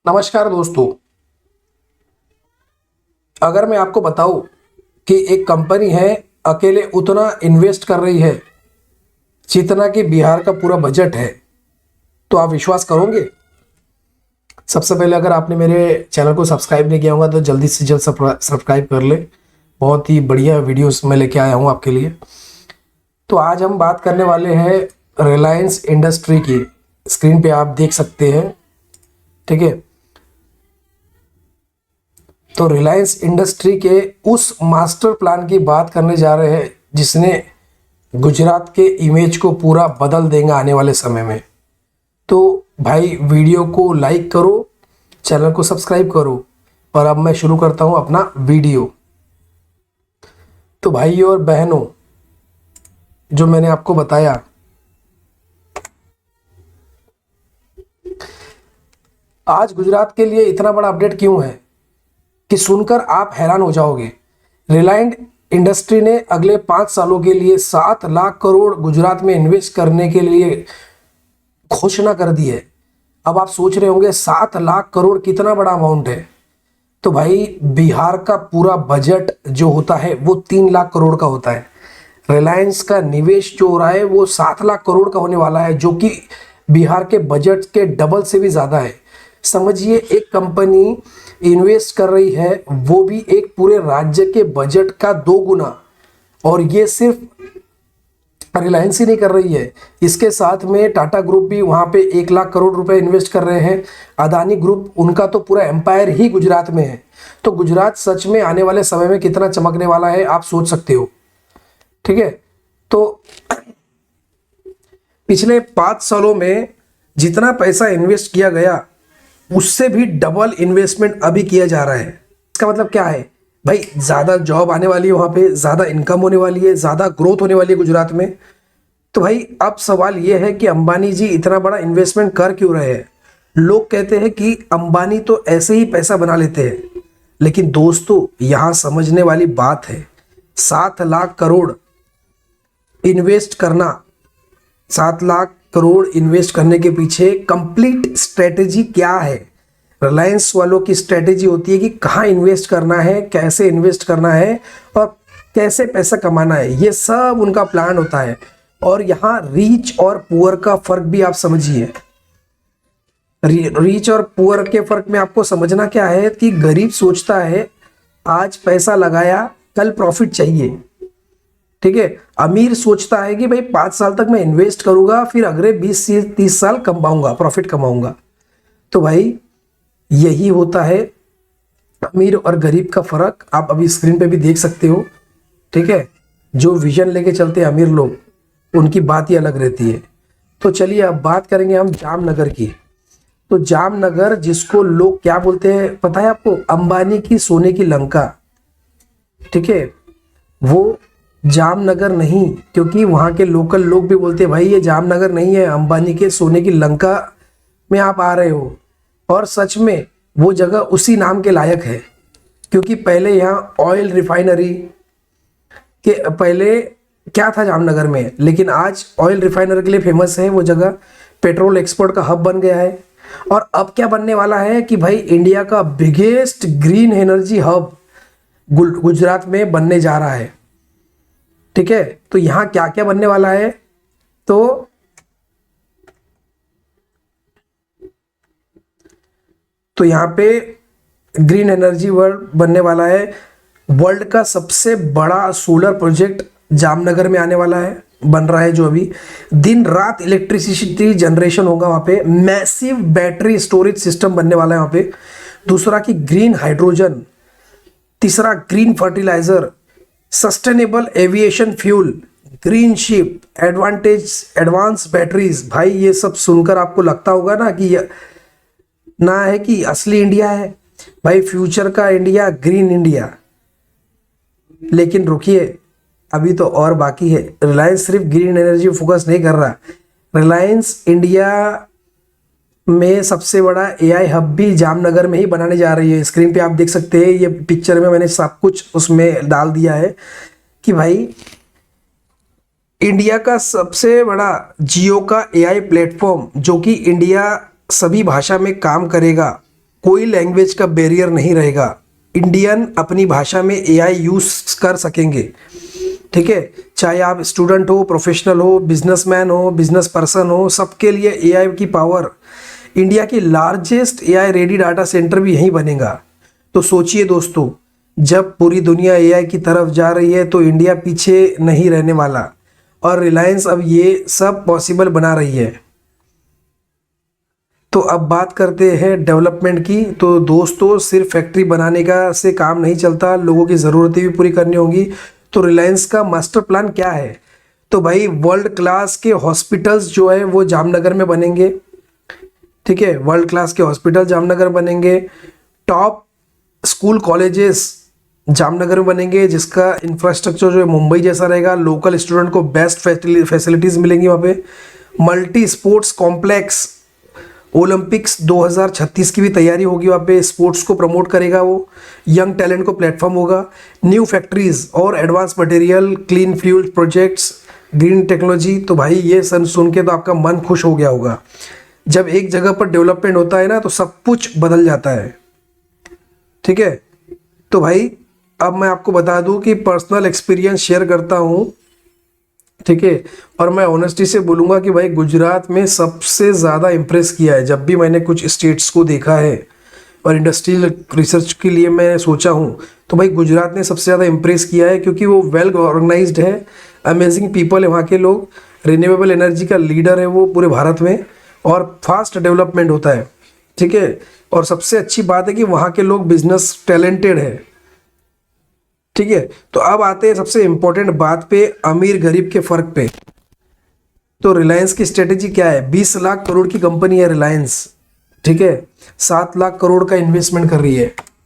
नमस्कार दोस्तों। अगर मैं आपको बताऊं कि एक कंपनी है अकेले उतना इन्वेस्ट कर रही है जितना कि बिहार का पूरा बजट है, तो आप विश्वास करोगे? सबसे पहले अगर आपने मेरे चैनल को सब्सक्राइब नहीं किया होगा तो जल्दी से जल्द सब्सक्राइब कर ले। बहुत ही बढ़िया वीडियोस मैं लेके आया हूं आपके लिए। तो आज हम बात करने वाले हैं रिलायंस इंडस्ट्री की। स्क्रीन पे आप देख सकते हैं, ठीक है। तो रिलायंस इंडस्ट्री के उस मास्टर प्लान की बात करने जा रहे हैं जिसने गुजरात के इमेज को पूरा बदल देगा आने वाले समय में। तो भाई वीडियो को लाइक करो, चैनल को सब्सक्राइब करो। और अब मैं शुरू करता हूं अपना वीडियो। तो भाइयों और बहनों, जो मैंने आपको बताया, आज गुजरात के लिए इतना बड़ा अपडेट क्यों है कि सुनकर आप हैरान हो जाओगे। रिलायंस इंडस्ट्री ने अगले 5 सालों के लिए 7 लाख करोड़ गुजरात में इन्वेस्ट करने के लिए घोषणा कर दी है। अब आप सोच रहे होंगे 7 लाख करोड़ कितना बड़ा अमाउंट है। तो भाई बिहार का पूरा बजट जो होता है वो 3 लाख करोड़ का होता है। रिलायंस का निवेश जो हो रहा है वो 7 लाख करोड़ का होने वाला है, जो कि बिहार के बजट के डबल से भी ज्यादा है। समझिए, एक कंपनी इन्वेस्ट कर रही है, वो भी एक पूरे राज्य के बजट का 2 गुना। और ये सिर्फ रिलायंस ही नहीं कर रही है, इसके साथ में टाटा ग्रुप भी वहां पे 1 लाख करोड़ रुपए इन्वेस्ट कर रहे हैं। अदानी ग्रुप, उनका तो पूरा एम्पायर ही गुजरात में है। तो गुजरात सच में आने वाले समय में कितना चमकने वाला है आप सोच सकते हो, ठीक है। तो पिछले 5 सालों में जितना पैसा इन्वेस्ट किया गया उससे भी डबल इन्वेस्टमेंट अभी किया जा रहा है। इसका मतलब क्या है भाई? ज्यादा जॉब आने वाली है, वहां पे ज्यादा इनकम होने वाली है, ज्यादा ग्रोथ होने वाली है गुजरात में। तो भाई अब सवाल यह है कि अंबानी जी इतना बड़ा इन्वेस्टमेंट कर क्यों रहे हैं? लोग कहते हैं कि अंबानी तो ऐसे ही पैसा बना लेते हैं, लेकिन दोस्तों यहां समझने वाली बात है, 7 लाख करोड़ इन्वेस्ट करना, 7 लाख करोड़ इन्वेस्ट करने के पीछे कंप्लीट स्ट्रेटेजी क्या है? रिलायंस वालों की स्ट्रेटेजी होती है कि कहाँ इन्वेस्ट करना है, कैसे इन्वेस्ट करना है और कैसे पैसा कमाना है, ये सब उनका प्लान होता है। और यहाँ रीच और पुअर का फर्क भी आप समझिए। रीच और पुअर के फर्क में आपको समझना क्या है कि गरीब सोचता है आज पैसा लगाया, कल प्रॉफिट चाहिए, ठीक है। अमीर सोचता है कि भाई 5 साल तक मैं इन्वेस्ट करूंगा, फिर अगले 20 से 30 साल कमाऊंगा, प्रॉफिट कमाऊंगा। तो भाई यही होता है अमीर और गरीब का फर्क। आप अभी स्क्रीन पे भी देख सकते हो, ठीक है। जो विजन लेके चलते हैं अमीर लोग, उनकी बात ही अलग रहती है। तो चलिए अब बात करेंगे हम जामनगर की। तो जामनगर, जिसको लोग क्या बोलते हैं पता है आपको? अंबानी की सोने की लंका, ठीक है। वो जामनगर नहीं, क्योंकि वहां के लोकल लोग भी बोलते हैं भाई ये जामनगर नहीं है, अंबानी के सोने की लंका में आप आ रहे हो। और सच में वो जगह उसी नाम के लायक है, क्योंकि पहले यहाँ ऑयल रिफाइनरी के पहले क्या था जामनगर में, लेकिन आज ऑयल रिफाइनरी के लिए फेमस है वो जगह। पेट्रोल एक्सपोर्ट का हब बन गया है। और अब क्या बनने वाला है कि भाई इंडिया का biggest green energy hub Gujarat में बनने जा रहा है, ठीक है। तो यहां क्या क्या बनने वाला है? तो यहां पे ग्रीन एनर्जी वर्ल्ड बनने वाला है। वर्ल्ड का सबसे बड़ा सोलर प्रोजेक्ट जामनगर में आने वाला है, बन रहा है, जो अभी दिन रात इलेक्ट्रिसिटी जनरेशन होगा वहां पे। मैसिव बैटरी स्टोरेज सिस्टम बनने वाला है वहां पे। दूसरा कि ग्रीन हाइड्रोजन। तीसरा green fertiliser, sustainable aviation fuel, green ship, advance batteries. भाई ये सब सुनकर आपको लगता होगा ना कि ना है कि असली इंडिया है भाई, फ्यूचर का इंडिया, ग्रीन इंडिया। लेकिन रुकिए, अभी तो और बाकी है। रिलायंस सिर्फ ग्रीन एनर्जी फोकस नहीं कर रहा। रिलायंस इंडिया में सबसे बड़ा एआई हब भी जामनगर में ही बनाने जा रही है। स्क्रीन पे आप देख सकते हैं, ये पिक्चर में मैंने सब कुछ उसमें डाल दिया है कि भाई इंडिया का सबसे बड़ा जियो का एआई प्लेटफॉर्म, जो कि इंडिया सभी भाषा में काम करेगा, कोई लैंग्वेज का बैरियर नहीं रहेगा। इंडियन अपनी भाषा में एआई यूज कर सकेंगे, ठीक है। चाहे आप स्टूडेंट हो, प्रोफेशनल हो, बिजनेसमैन हो, बिजनेस पर्सन हो, सबके लिए एआई की पावर। इंडिया की largest AI ready data centre भी यहीं बनेगा। तो सोचिए दोस्तों, जब पूरी दुनिया एआई की तरफ जा रही है तो इंडिया पीछे नहीं रहने वाला, और रिलायंस अब ये सब पॉसिबल बना रही है। तो अब बात करते हैं डेवलपमेंट की। तो दोस्तों, सिर्फ फैक्ट्री बनाने का से काम नहीं चलता, लोगों की ज़रूरतें भी पूरी करनी होंगी। तो रिलायंस का मास्टर प्लान क्या है? तो भाई, वर्ल्ड क्लास के हॉस्पिटल्स जो है वो जामनगर में बनेंगे, ठीक है। वर्ल्ड क्लास के हॉस्पिटल जामनगर बनेंगे। टॉप स्कूल कॉलेजेस जामनगर में बनेंगे, जिसका इंफ्रास्ट्रक्चर जो है मुंबई जैसा रहेगा। लोकल स्टूडेंट को बेस्ट फैसिलिटीज़ मिलेंगी वहाँ पे। मल्टी स्पोर्ट्स कॉम्प्लेक्स, ओलंपिक्स 2036 की भी तैयारी होगी वहाँ पे, स्पोर्ट्स को प्रमोट करेगा वो। यंग टैलेंट को प्लेटफॉर्म होगा। न्यू फैक्ट्रीज और advance material, clean fuel projects, green technology. तो भाई, ये सुन के तो आपका मन खुश हो गया होगा। जब एक जगह पर डेवलपमेंट होता है ना, तो सब कुछ बदल जाता है, ठीक है। तो भाई, अब मैं आपको बता दूं कि पर्सनल एक्सपीरियंस शेयर करता हूं, ठीक है। और मैं ऑनेस्टी से बोलूँगा कि भाई, गुजरात में सबसे ज़्यादा इम्प्रेस किया है। जब भी मैंने कुछ स्टेट्स को देखा है और इंडस्ट्रियल रिसर्च के लिए मैं सोचा हूँ, तो भाई गुजरात ने सबसे ज़्यादा इम्प्रेस किया है, क्योंकि वो वेल ऑर्गेनाइज्ड है, अमेजिंग पीपल है वहाँ के लोग, रिन्यूएबल एनर्जी का लीडर है वो पूरे भारत में, और फास्ट डेवलपमेंट होता है, ठीक है। और सबसे अच्छी बात है कि वहाँ के लोग बिजनेस टैलेंटेड है, ठीक है। तो अब आते हैं सबसे इंपॉर्टेंट बात पे, अमीर गरीब के फर्क पे। तो रिलायंस की स्ट्रेटेजी क्या है? 20 लाख करोड़ की कंपनी है रिलायंस, ठीक है। 7 लाख करोड़ का इन्वेस्टमेंट कर रही है।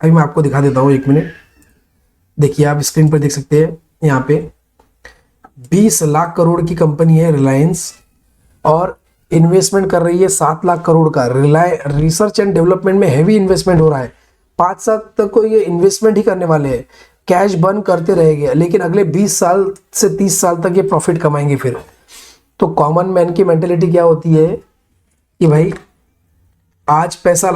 अभी मैं आपको दिखा देता हूँ, 1 मिनट। देखिए, आप स्क्रीन पर देख सकते हैं यहाँ पे 20 लाख करोड़ की कंपनी है रिलायंस, और इन्वेस्टमेंट कर रही है 7 लाख करोड़ का। रिसर्च एंड डेवलपमेंट में हैवी इन्वेस्टमेंट हो रहा है। 5 साल तक को ये इन्वेस्टमेंट ही करने वाले हैं, कैश बर्न करते रहेंगे, लेकिन अगले 20 साल से 30 साल तक ये प्रॉफिट कमाएंगे फिर। तो कॉमन मैन की मेंटेलिटी क्या होती है कि भाई, आज पैसा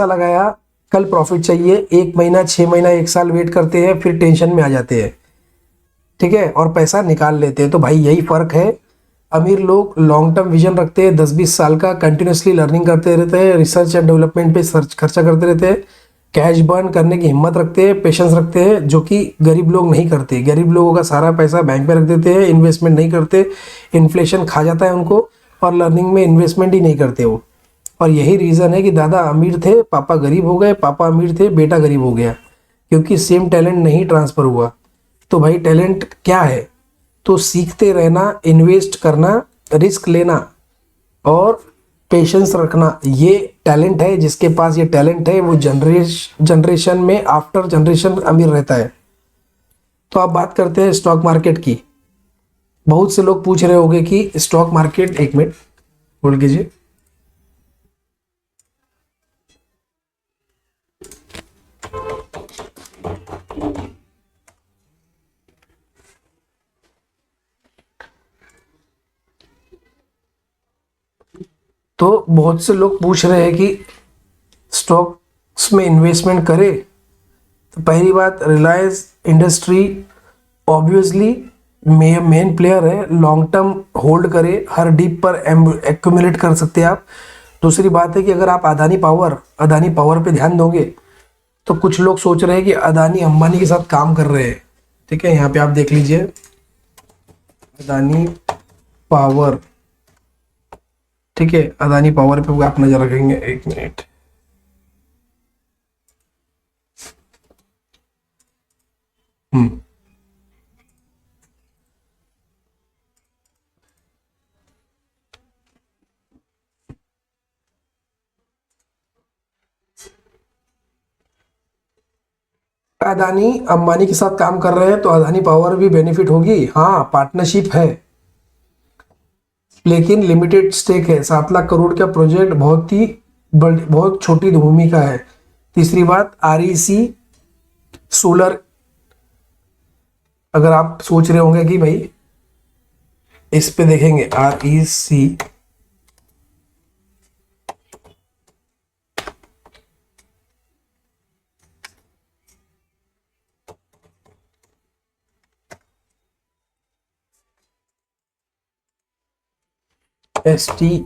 लगाया, कल प्रॉफिट चाहिए। 1 महीना, 6 महीना, 1 साल वेट करते हैं, फिर टेंशन में आ जाते हैं, ठीक है, और पैसा निकाल लेते हैं। तो भाई, यही फर्क है। अमीर लोग लॉन्ग टर्म विजन रखते हैं, 10-20 साल का, कंटिन्यूसली लर्निंग करते रहते हैं, रिसर्च एंड डेवलपमेंट पे खर्चा करते रहते हैं, कैश बर्न करने की हिम्मत रखते हैं, पेशेंस रखते हैं, जो कि गरीब लोग नहीं करते। गरीब लोगों का सारा पैसा बैंक में रख देते हैं, इन्वेस्टमेंट नहीं करते, इन्फ्लेशन खा जाता है उनको, और लर्निंग में इन्वेस्टमेंट ही नहीं करते वो। और यही रीज़न है कि दादा अमीर थे, पापा गरीब हो गए, पापा अमीर थे, बेटा गरीब हो गया, क्योंकि सेम टैलेंट नहीं ट्रांसफ़र हुआ। तो भाई, टैलेंट क्या है? तो सीखते रहना, इन्वेस्ट करना, रिस्क लेना और पेशेंस रखना, ये टैलेंट है। जिसके पास ये टैलेंट है वो जनरेशन में आफ्टर जनरेशन अमीर रहता है। तो आप बात करते हैं स्टॉक मार्केट की। बहुत से लोग पूछ रहे होंगे कि स्टॉक मार्केट, 1 मिनट होल्ड कीजिए। तो बहुत से लोग पूछ रहे हैं कि स्टॉक्स में इन्वेस्टमेंट करें। तो पहली बात, Reliance industry obviously main player है, लॉन्ग टर्म होल्ड करे, हर डीप पर एक्यूमुलेट कर सकते हैं आप। दूसरी बात है कि अगर आप अदानी पावर पे ध्यान दोगे, तो कुछ लोग सोच रहे हैं कि अदानी अंबानी के साथ काम कर रहे हैं, ठीक है। यहाँ पे आप देख लीजिए, अदानी पावर, ठीक है। अदानी पावर पे आप नजर रखेंगे, 1 मिनट। अदानी अंबानी के साथ काम कर रहे हैं, तो अदानी पावर भी बेनिफिट होगी। हाँ, पार्टनरशिप है, लेकिन लिमिटेड स्टेक है। 7 लाख करोड़ का प्रोजेक्ट बहुत छोटी भूमिका है। तीसरी बात, REC सोलर, अगर आप सोच रहे होंगे कि भाई इस पे देखेंगे, REC STERLI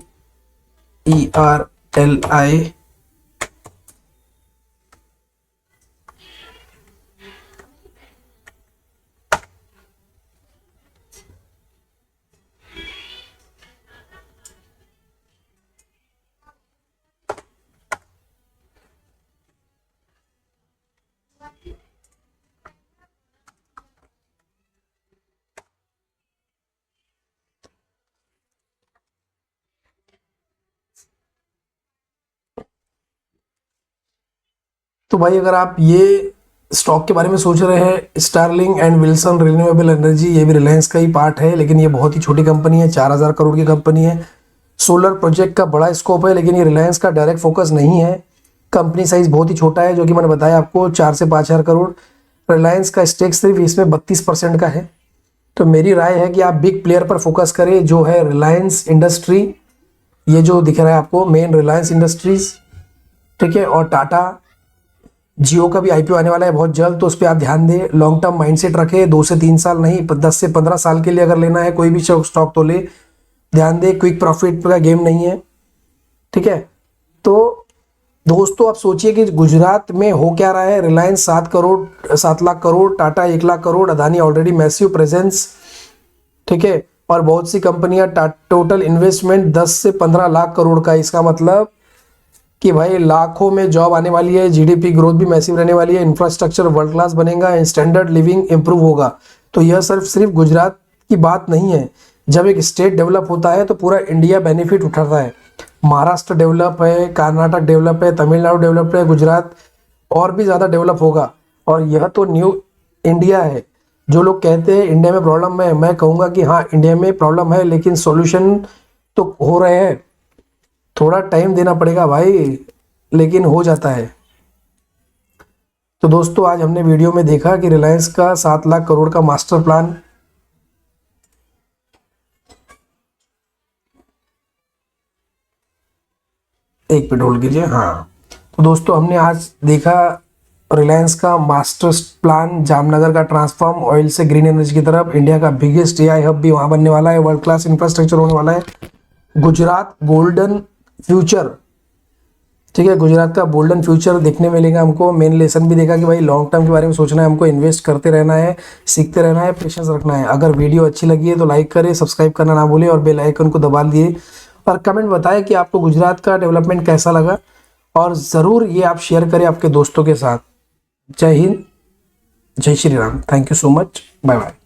तो भाई अगर आप ये स्टॉक के बारे में सोच रहे हैं, Starlink and Wilson renewable energy, ये भी रिलायंस का ही पार्ट है, लेकिन ये बहुत ही छोटी कंपनी है, 4000 करोड़ की कंपनी है। सोलर प्रोजेक्ट का बड़ा स्कोप है, लेकिन ये रिलायंस का डायरेक्ट फोकस नहीं है। कंपनी साइज बहुत ही छोटा है, जो कि मैंने बताया आपको 4 से 5000 करोड़। रिलायंस का स्टेक सिर्फ इसमें 32% का है। तो मेरी राय है कि आप बिग प्लेयर पर फोकस करें, जो है रिलायंस इंडस्ट्री, ये जो दिख रहा है आपको मेन रिलायंस इंडस्ट्रीज, ठीक है। और टाटा, जियो का भी आईपीओ आने वाला है बहुत जल्द, तो उस पर आप ध्यान दें। लॉन्ग टर्म माइंडसेट रखें, 2 से 3 साल नहीं, 10 से 15 साल के लिए अगर लेना है कोई भी स्टॉक तो ले। ध्यान दें, क्विक प्रॉफिट का गेम नहीं है, ठीक है। तो दोस्तों आप सोचिए कि गुजरात में हो क्या रहा है। Reliance 7 lakh crore, Tata 1 lakh crore, Adani already massive presence, ठीक है। और बहुत सी कंपनियां, टोटल इन्वेस्टमेंट 10 से 15 लाख करोड़ का। इसका मतलब कि भाई लाखों में जॉब आने वाली है, जीडीपी ग्रोथ भी मैसिव रहने वाली है, इंफ्रास्ट्रक्चर वर्ल्ड क्लास बनेगा, स्टैंडर्ड लिविंग इंप्रूव होगा। तो यह सिर्फ गुजरात की बात नहीं है। जब एक स्टेट डेवलप होता है तो पूरा इंडिया बेनिफिट उठाता है। महाराष्ट्र डेवलप है, कर्नाटक डेवलप है, तमिलनाडु डेवलप है, गुजरात और भी ज़्यादा डेवलप होगा। और यह तो न्यू इंडिया है। जो लोग कहते हैं इंडिया में प्रॉब्लम है, मैं कहूँगा कि हाँ इंडिया में प्रॉब्लम है, लेकिन सॉल्यूशन तो हो रहे हैं। थोड़ा टाइम देना पड़ेगा भाई, लेकिन हो जाता है। तो दोस्तों आज हमने वीडियो में देखा कि रिलायंस का 7 लाख करोड़ का मास्टर प्लान, एक मिनट होल्ड कीजिए। हाँ, तो दोस्तों हमने आज देखा रिलायंस का मास्टर प्लान, जामनगर का ट्रांसफॉर्म ऑयल से ग्रीन एनर्जी की तरफ, इंडिया का बिगेस्ट एआई हब भी वहां बनने वाला है, वर्ल्ड क्लास इंफ्रास्ट्रक्चर होने वाला है, गुजरात गोल्डन फ्यूचर, ठीक है। गुजरात का गोल्डन फ्यूचर देखने मिलेगा हमको। मेन लेसन भी देखा कि भाई लॉन्ग टर्म के बारे में सोचना है हमको, इन्वेस्ट करते रहना है, सीखते रहना है, पेशेंस रखना है। अगर वीडियो अच्छी लगी है तो लाइक करें, सब्सक्राइब करना ना भूलें और बेल आइकन को दबा दिए, और कमेंट बताएं कि आपको गुजरात का डेवलपमेंट कैसा लगा, और ज़रूर ये आप शेयर करें आपके दोस्तों के साथ। जय हिंद, जय Shri Ram. Thank you so much, bye bye.